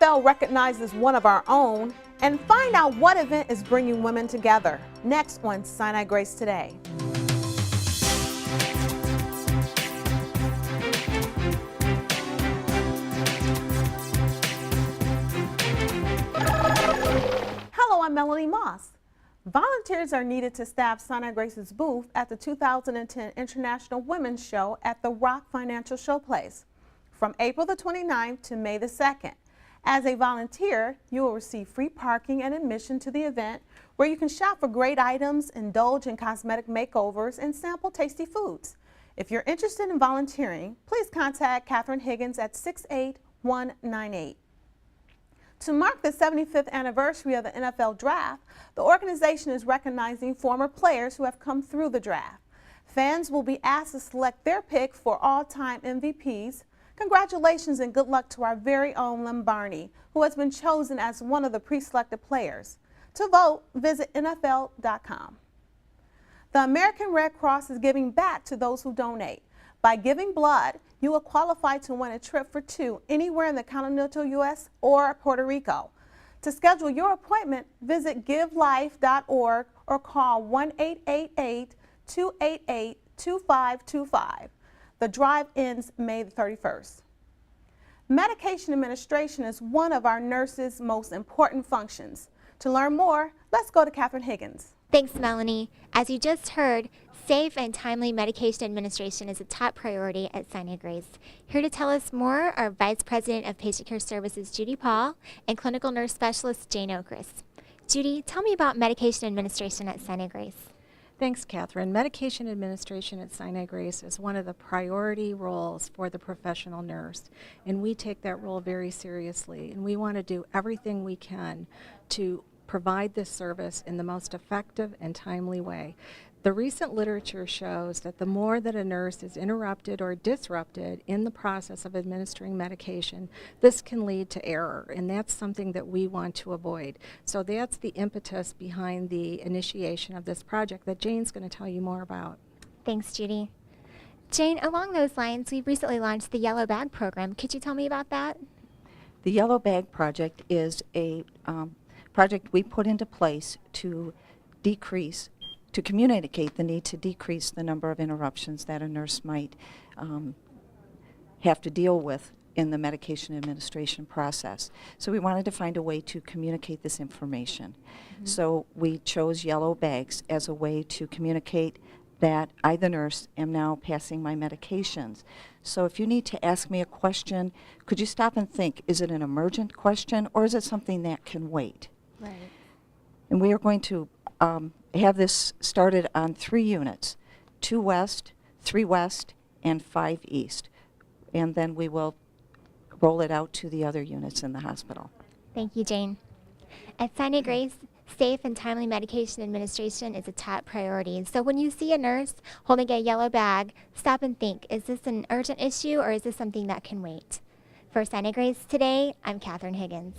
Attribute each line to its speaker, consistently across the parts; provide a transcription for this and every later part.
Speaker 1: NFL recognizes one of our own, and find out what event is bringing women together. Next on Sinai-Grace Today. Hello, I'm Melanie Moss. Volunteers are needed to staff Sinai-Grace's booth at the 2010 International Women's Show at the Rock Financial Showplace from April the 29th to May the 2nd. As a volunteer, you will receive free parking and admission to the event, where you can shop for great items, indulge in cosmetic makeovers, and sample tasty foods. If you're interested in volunteering, please contact Catherine Higgins at 68198. To mark the 75th anniversary of the NFL Draft, the organization is recognizing former players who have come through the draft. Fans will be asked to select their pick for all-time MVPs. Congratulations and good luck to our very own Lynn Barney, who has been chosen as one of the pre-selected players. To vote, visit NFL.com. The American Red Cross is giving back to those who donate. By giving blood, you will qualify to win a trip for two anywhere in the continental U.S. or Puerto Rico. To schedule your appointment, visit givelife.org or call 1-888-288-2525. The drive ends May the 31st. Medication administration is one of our nurses' most important functions. To learn more, let's go to Catherine Higgins.
Speaker 2: Thanks, Melanie. As you just heard, safe and timely medication administration is a top priority at Sinai-Grace. Here to tell us more are Vice President of Patient Care Services, Judy Paul, and Clinical Nurse Specialist, Jane Okris. Judy, tell me about medication administration at Sinai-Grace.
Speaker 3: Thanks, Catherine. Medication administration at Sinai-Grace is one of the priority roles for the professional nurse, and we take that role very seriously, and we want to do everything we can to provide this service in the most effective and timely way. The recent literature shows that the more that a nurse is interrupted or disrupted in the process of administering medication, this can lead to error, and that's something that we want to avoid. So that's the impetus behind the initiation of this project that Jane's going to tell you more about.
Speaker 2: Thanks, Judy. Jane, along those lines, we recently launched the Yellow Bag program. Could you tell me about that?
Speaker 4: The Yellow Bag project is a project we put into place to communicate the need to decrease the number of interruptions that a nurse might have to deal with in the medication administration process. So we wanted to find a way to communicate this information. Mm-hmm. So we chose Yellow Bags as a way to communicate that I, the nurse, am now passing my medications. So if you need to ask me a question, could you stop and think, is it an emergent question or is it something that can wait?
Speaker 2: Right.
Speaker 4: And we are going to have this started on 3 units, 2 west, 3 west, and 5 east. And then we will roll it out to the other units in the hospital.
Speaker 2: Thank you, Jane. At Sinai-Grace, safe and timely medication administration is a top priority. So when you see a nurse holding a yellow bag, stop and think, is this an urgent issue or is this something that can wait? For Sinai-Grace Today, I'm Catherine Higgins.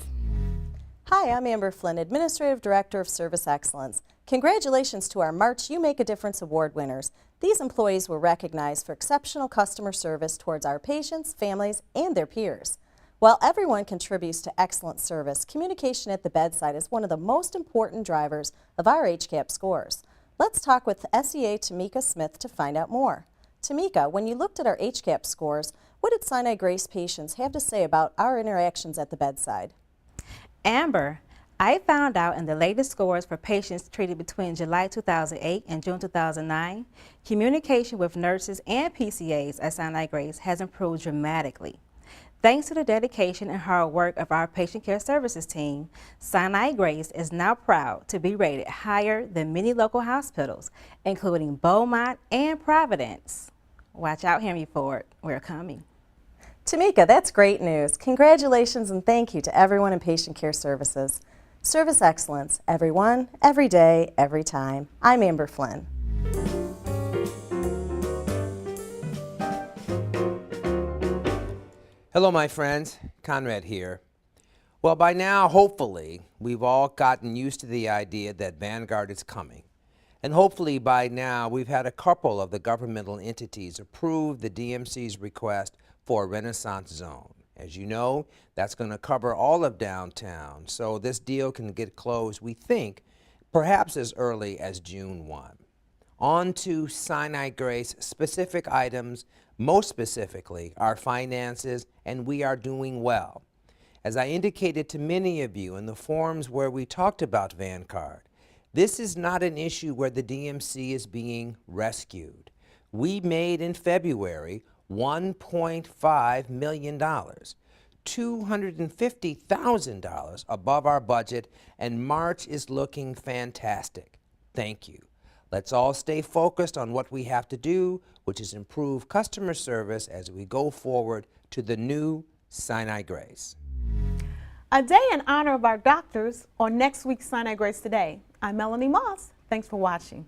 Speaker 5: Hi, I'm Amber Flynn, Administrative Director of Service Excellence. Congratulations to our March You Make a Difference Award winners. These employees were recognized for exceptional customer service towards our patients, families, and their peers. While everyone contributes to excellent service, communication at the bedside is one of the most important drivers of our HCAHPS scores. Let's talk with SEA Tamika Smith to find out more. Tamika, when you looked at our HCAHPS scores, what did Sinai-Grace patients have to say about our interactions at the bedside?
Speaker 6: Amber, I found out in the latest scores for patients treated between July 2008 and June 2009, communication with nurses and PCAs at Sinai-Grace has improved dramatically. Thanks to the dedication and hard work of our patient care services team, Sinai-Grace is now proud to be rated higher than many local hospitals, including Beaumont and Providence. Watch out, Henry Ford, we're coming.
Speaker 5: Tamika, that's great news. Congratulations and thank you to everyone in Patient Care Services. Service excellence, everyone, every day, every time. I'm Amber Flynn.
Speaker 7: Hello, my friends. Conrad here. Well, by now, hopefully, we've all gotten used to the idea that Vanguard is coming. And hopefully by now, we've had a couple of the governmental entities approve the DMC's request for a Renaissance zone. As you know, that's going to cover all of downtown, so this deal can get closed, we think, perhaps as early as June 1. On to Sinai-Grace specific items, most specifically our finances, and we are doing well. As I indicated to many of you in the forums where we talked about Vanguard, this is not an issue where the DMC is being rescued. We made in February $1.5 million, $250,000 above our budget, and March is looking fantastic. Thank you. Let's all stay focused on what we have to do, which is improve customer service as we go forward to the new Sinai-Grace.
Speaker 1: A day in honor of our doctors on next week's Sinai-Grace Today. I'm Melanie Moss. Thanks for watching.